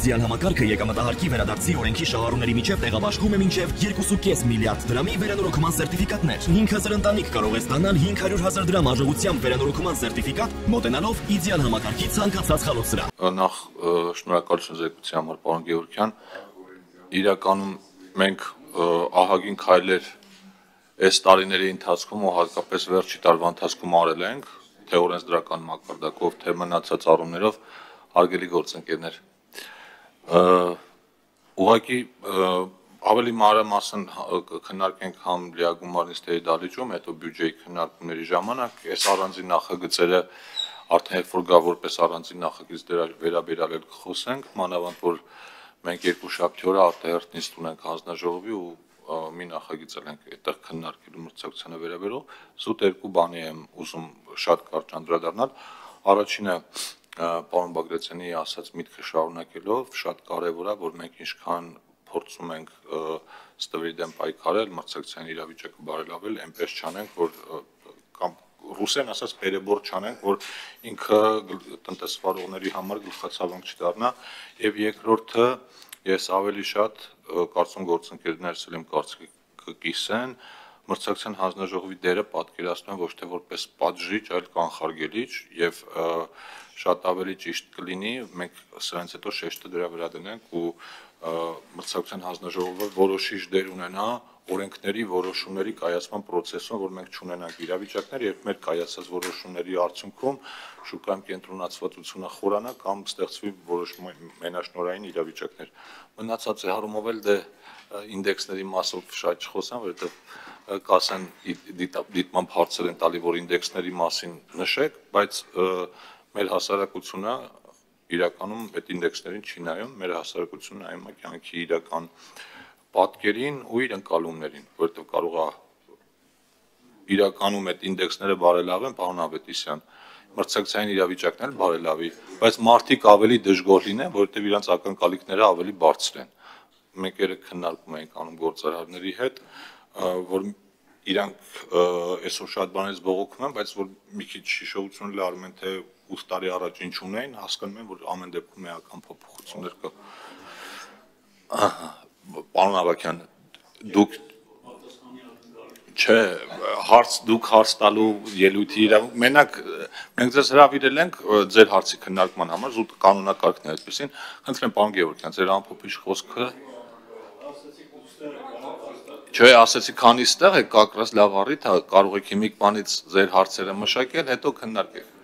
իդեալ համակարգը եկամտահարկի վերադարձի օրենքի շահառուների միջև տեղաբաշխում է մինչև 2.5 միլիարդ դրամի վերանորոգման սերտիֆիկատներ։ 5000 ընտանիք կարող է ստանալ 500,000 դրամ արժողությամբ վերանորոգման սերտիֆիկատ, մոտենալով իդեալ համակարգի ցանկացած խալոցրան։ Նախ շնորհակալություն զեկույցի համար, պարոն Գևորգյան։ Իրականում մենք ահագին քայլեր այս տարիների ընթացքում ու հատկապես վերջի տարվա ընթացքում արել ենք, թե օրենսդրական մակարդակով, թե մնացած առումներով, հարգելի գործընկերներ։ Ուղղակի ավելի մանրամասն քննարկենք համ լիագումար նիստերի դահլիճում, հետո բյուջեի քննարկումների ժամանակ այս առանձին նախագծերը արդեն երբ որ գա որպես առանձին նախագիծ վերաբերյալ կխոսենք, մանավանդ որ մենք երկուշաբթի օրը արտահերթ նիստ ունենք հանձնաժողովի ու մի նախագիծ ենք այդտեղ քննարկելու մրցակցությանը վերաբերող, զուտ երկու բանի եմ ուզում շատ կարճ անդրադառնալ։ Առաջինը պարոն Բագրատյանի ասած միտքը շարունակելով, շատ կարևոր է, որ մենք ինչքան փորձում ենք ստվերի դեմ պայքարել, մրցակցության իրավիճակը բարելավել, այնպես չանենք, որ կամ ռուսեն ասած պերեբոր չանենք, որ ինքը տնտեսվարողների համար գլխացավանք չդառնա, եւ երկրորդը ես ավելի շատ կարծում գործընկերներս էլ իմ կարծիքը կիսեն, մրցակցության հանձնաժողովի դերը պատկերացնում եմ ոչ թե որպես պատժիչ, այլ կանխարգելիչ եւ շատ ավելի ճիշտ կլինի մենք սրանից հետո շեշտը դրա վրա դնենք ու մրցակցության հանձնաժողովը որոշիչ դեր ունենա օրենքների որոշումների կայացման process-ում, որ մենք չունենանք իրավիճակներ, երբ մեր կայացած որոշումների արդյունքում շուկայում կենտրոնացվածությունը խորանա կամ ստեղծվի որոշ մենաշնորհային իրավիճակներ։ Մնացած հարումով էլ դե ինդեքսների մասով շատ չխոսեմ, որովհետև կասեն դիտմամբ հարցեր են տալի, որ ինդեքսների մասին նշեք, բայց մեր հասարակությունը իրականում այդ ինդեքսներին չի նայում, մեր հասարակությունը նայում է կյանքի իրական պատկերին ու իր ընկալումներին, որովհետև կարող է իրականում այդ ինդեքսները բարելավեն, պարոն Ավետիսյան, մրցակցային իրավիճակն էլ բարելավի, բայց մարդիկ ավելի դժգոհ լինեն, որովհետև իրենց ակնկալիքները ավելի բարձր են։ Մենք երեք քննարկում ենք անում գործարարների հետ, որ իրանք այսօր շատ բաներից բողոքում են, բայց որ մի քիչ հիշողություն լարում են, թե 8 տարի առաջ ինչ ունեն, հասկանում են, որ ամեն դեպքում էական փոփոխություններ կա։ Պարոն Ավագյան, դուք չէ, դուք հարց տալու ելույթի իրավունք, մենք ձեզ հրավիրել ենք ձեր հարցի քննարկման համար, զուտ կանոնակարգն է այդպեսին, խնդրեմ պարոն Գևորգյան, ձեր ամփոփիչ խոսքը Չէ, ասեցի քանի ստեղ եք, կակրած լավ առիթ, կարող եք հիմիկ բանից ձեր հարցերը մշակել, հետո քննարկեք։